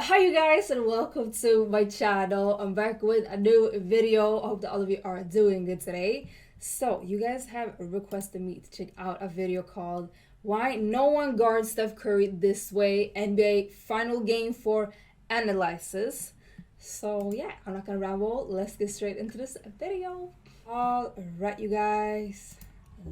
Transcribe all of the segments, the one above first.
Hi you guys and welcome to my channel. I'm back with a new video. I hope that all of you are doing good today. So you guys have requested me to check out a video called Why No One Guards Steph Curry This Way, NBA Final Game for Analysis. So yeah, I'm not gonna ramble. Let's get straight into this video. Alright you guys.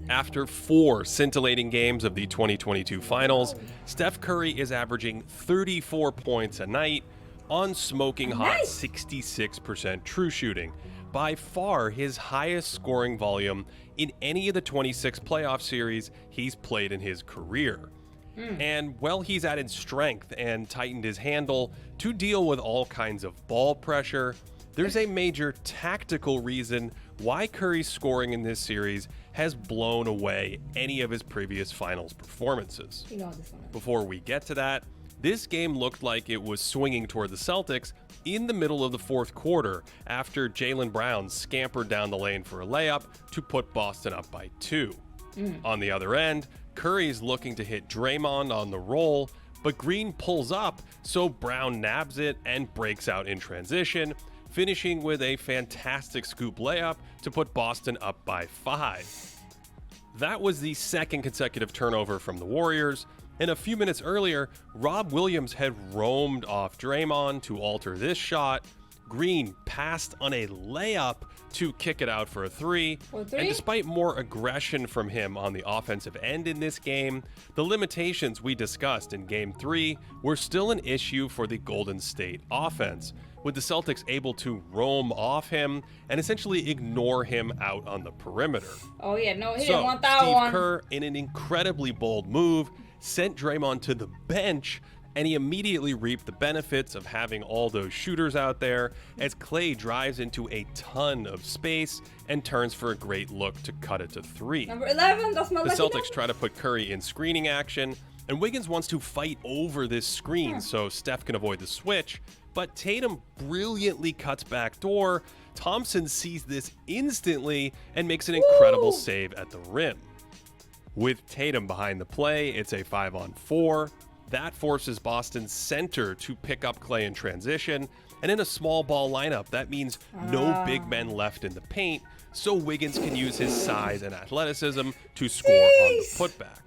After 4 scintillating games of the 2022 finals, Steph Curry is averaging 34 points a night on smoking hot 66% true shooting, by far his highest scoring volume in any of the 26 playoff series he's played in his career. And while he's added strength and tightened his handle to deal with all kinds of ball pressure, there's a major tactical reason why Curry's scoring in this series has blown away any of his previous finals performances. Before we get to that, this game looked like it was swinging toward the Celtics in the middle of the fourth quarter after Jaylen Brown scampered down the lane for a layup to put Boston up by 2. On the other end, Curry's looking to hit Draymond on the roll, but Green pulls up, so Brown nabs it and breaks out in transition, finishing with a fantastic scoop layup to put Boston up by 5. That was the second consecutive turnover from the Warriors, and a few minutes earlier, Rob Williams had roamed off Draymond to alter this shot. Green passed on a layup to kick it out for a 3, and despite more aggression from him on the offensive end in this game, the limitations we discussed in Game 3 were still an issue for the Golden State offense, with the Celtics able to roam off him and essentially ignore him out on the perimeter. Oh yeah, no, he didn't want that one. Steve Kerr, in an incredibly bold move, sent Draymond to the bench, and he immediately reaped the benefits of having all those shooters out there as Clay drives into a ton of space and turns for a great look to cut it to 3. Number 11, that's my The lucky Celtics number. try to put Curry in screening action, and Wiggins wants to fight over this screen so Steph can avoid the switch, but Tatum brilliantly cuts back door. Thompson sees this instantly and makes an incredible save at the rim. With Tatum behind the play, it's a 5-on-4. That forces Boston's center to pick up Clay in transition, and in a small ball lineup, that means no big men left in the paint, so Wiggins can use his size and athleticism to score on the putback.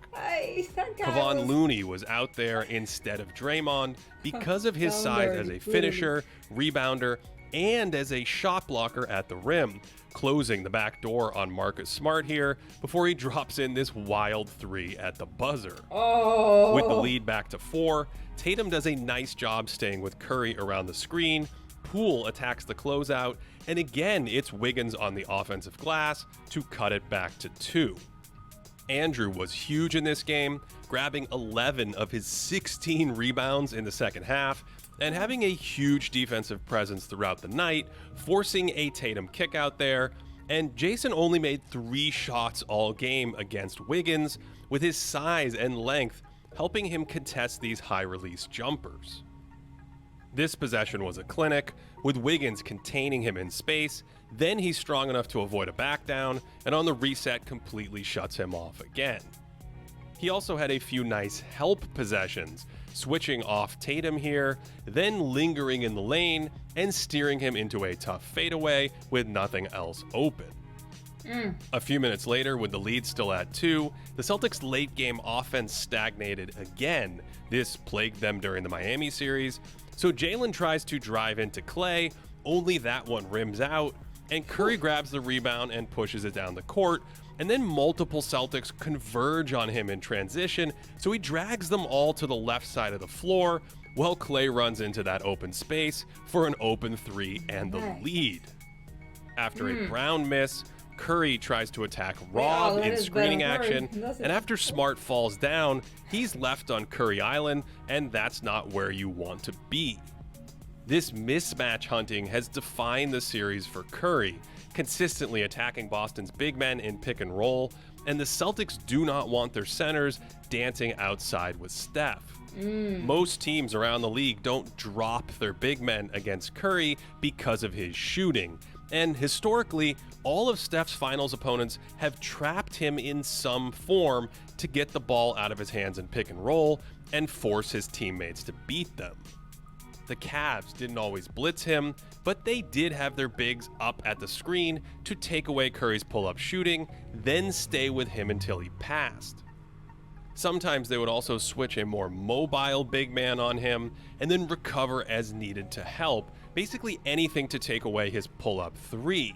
Kevon Looney was out there instead of Draymond because of his size as a finisher, rebounder, and as a shot blocker at the rim, closing the back door on Marcus Smart here before he drops in this wild 3 at the buzzer. With the lead back to 4, Tatum does a nice job staying with Curry around the screen. Poole attacks the closeout, and again it's Wiggins on the offensive glass to cut it back to 2. Andrew was huge in this game, grabbing 11 of his 16 rebounds in the second half, and having a huge defensive presence throughout the night, forcing a Tatum kick out there, and Jason only made 3 shots all game against Wiggins, with his size and length helping him contest these high-release jumpers. This possession was a clinic, with Wiggins containing him in space, then he's strong enough to avoid a back down, and on the reset completely shuts him off again. He also had a few nice help possessions, switching off Tatum here, then lingering in the lane and steering him into a tough fadeaway with nothing else open. A few minutes later, with the lead still at 2, the Celtics' late-game offense stagnated again. This plagued them during the Miami series, so Jaylen tries to drive into Clay, only that one rims out, and Curry grabs the rebound and pushes it down the court, and then multiple Celtics converge on him in transition, so he drags them all to the left side of the floor, while Clay runs into that open space for an open 3 and the lead. After a Brown miss, Curry tries to attack Rob in screening action, and after Smart falls down, he's left on Curry Island, and that's not where you want to be. This mismatch hunting has defined the series for Curry, consistently attacking Boston's big men in pick and roll, and the Celtics do not want their centers dancing outside with Steph. Most teams around the league don't drop their big men against Curry because of his shooting, and historically, all of Steph's finals opponents have trapped him in some form to get the ball out of his hands in pick and roll and force his teammates to beat them. the Cavs didn't always blitz him, but they did have their bigs up at the screen to take away Curry's pull-up shooting, then stay with him until he passed. Sometimes they would also switch a more mobile big man on him and then recover as needed to help, basically anything to take away his pull-up three.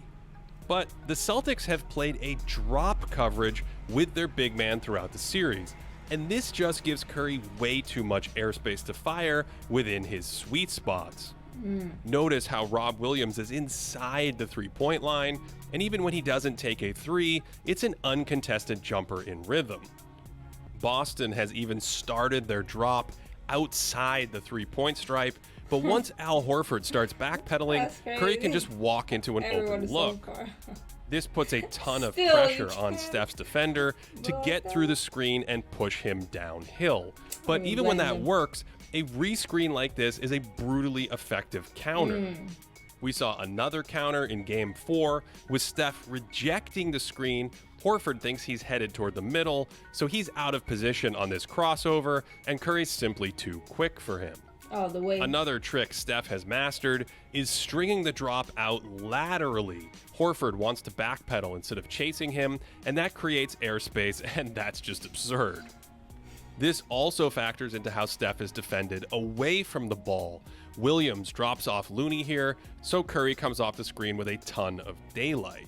But the Celtics have played a drop coverage with their big man throughout the series, and this just gives Curry way too much airspace to fire within his sweet spots. Notice how Rob Williams is inside the three-point line, and even when he doesn't take a three, it's an uncontested jumper in rhythm. Boston has even started their drop outside the three-point stripe, but once Al Horford starts backpedaling, Curry can just walk into an open look. This puts a ton of pressure on Steph's defender to get through the screen and push him downhill. But even when that works, a rescreen like this is a brutally effective counter. We saw another counter in Game 4 with Steph rejecting the screen. Horford thinks he's headed toward the middle, so he's out of position on this crossover, and Curry's simply too quick for him. Oh, the way. Another trick Steph has mastered is stringing the drop out laterally. Horford wants to backpedal instead of chasing him, and that creates airspace, and that's just absurd. This also factors into how Steph is defended away from the ball. Williams drops off Looney here, so Curry comes off the screen with a ton of daylight.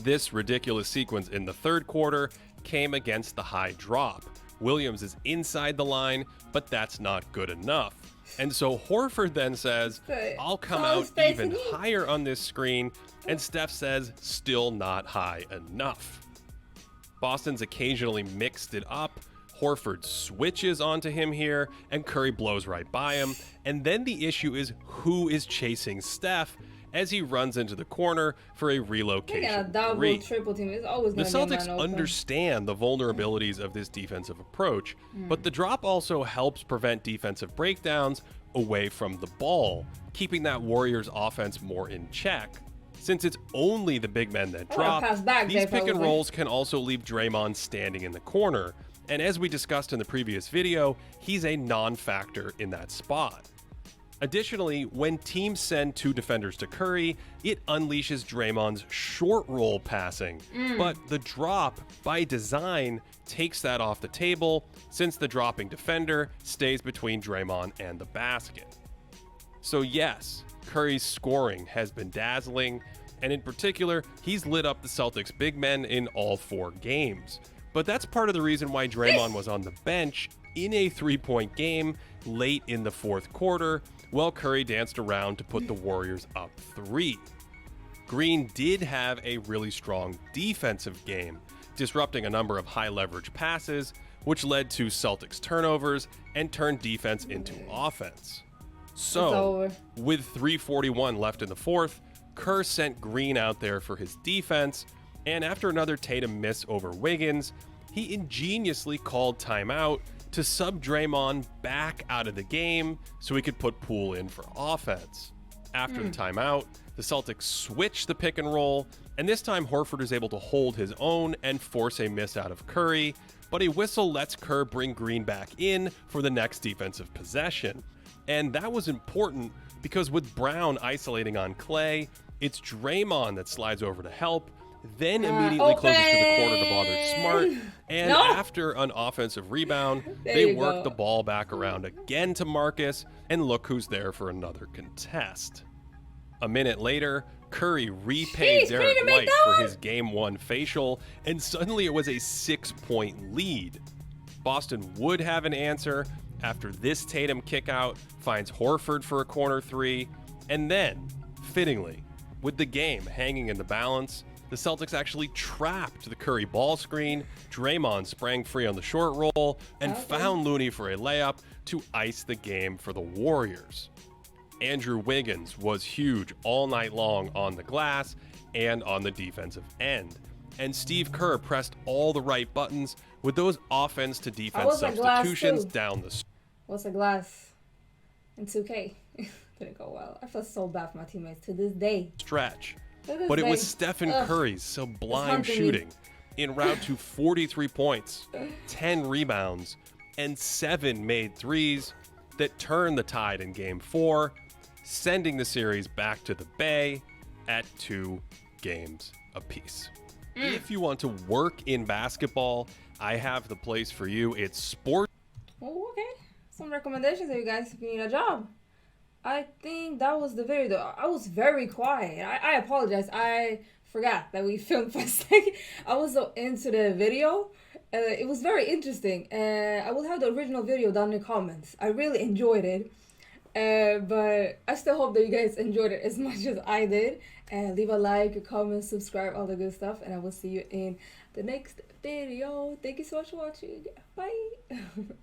This ridiculous sequence in the third quarter came against the high drop. Williams is inside the line, but that's not good enough. And so Horford then says, I'll come out even higher on this screen, and Steph says, still not high enough. Boston's occasionally mixed it up. Horford switches onto him here, and Curry blows right by him. And then the issue is who is chasing Steph as he runs into the corner for a relocation three. Triple team. It's always the Celtics understand the vulnerabilities of this defensive approach, but the drop also helps prevent defensive breakdowns away from the ball, keeping that Warriors offense more in check. Since it's only the big men that drop, these pick and rolls can also leave Draymond standing in the corner. And as we discussed in the previous video, he's a non-factor in that spot. Additionally, when teams send two defenders to Curry, it unleashes Draymond's short roll passing. But the drop, by design, takes that off the table since the dropping defender stays between Draymond and the basket. So yes, Curry's scoring has been dazzling, and in particular, he's lit up the Celtics big men in all 4 games. But that's part of the reason why Draymond was on the bench in a 3-point game late in the fourth quarter, while Curry danced around to put the Warriors up 3. Green did have a really strong defensive game, disrupting a number of high-leverage passes, which led to Celtics turnovers and turned defense into offense. So, with 3:41 left in the fourth, Kerr sent Green out there for his defense, and after another Tatum miss over Wiggins, he ingeniously called timeout to sub Draymond back out of the game so he could put Poole in for offense. After the timeout, the Celtics switched the pick and roll, and this time Horford is able to hold his own and force a miss out of Curry, but a whistle lets Kerr bring Green back in for the next defensive possession. And that was important because with Brown isolating on Clay, it's Draymond that slides over to help, then immediately closes to the corner to bother Smart, and after an offensive rebound, they work the ball back around again to Marcus, and look who's there for another contest. A minute later, Curry repaid Derek White for his Game 1 facial, and suddenly it was a 6-point lead. Boston would have an answer after this Tatum kickout finds Horford for a corner 3, and then, fittingly, with the game hanging in the balance, the Celtics actually trapped the Curry ball screen. Draymond sprang free on the short roll and found Looney for a layup to ice the game for the Warriors. Andrew Wiggins was huge all night long on the glass and on the defensive end. And Steve Kerr pressed all the right buttons with those offense to defense substitutions down the... What's a glass in 2K? Didn't go well. I feel so bad for my teammates to this day. Stretch. But it was Stephen Curry's sublime shooting en route to 43 points, 10 rebounds, and 7 made threes that turned the tide in Game 4, sending the series back to the Bay at 2 games apiece. If you want to work in basketball, I have the place for you. It's Sport. Oh, okay. Some recommendations for you guys if you need a job. I think that was the video though. I was very quiet. I apologize. I forgot that we filmed for a second. I was so into the video. It was very interesting. I will have the original video down in the comments. I really enjoyed it. But I still hope that you guys enjoyed it as much as I did. Leave a like, a comment, subscribe, all the good stuff. And I will see you in the next video. Thank you so much for watching. Bye.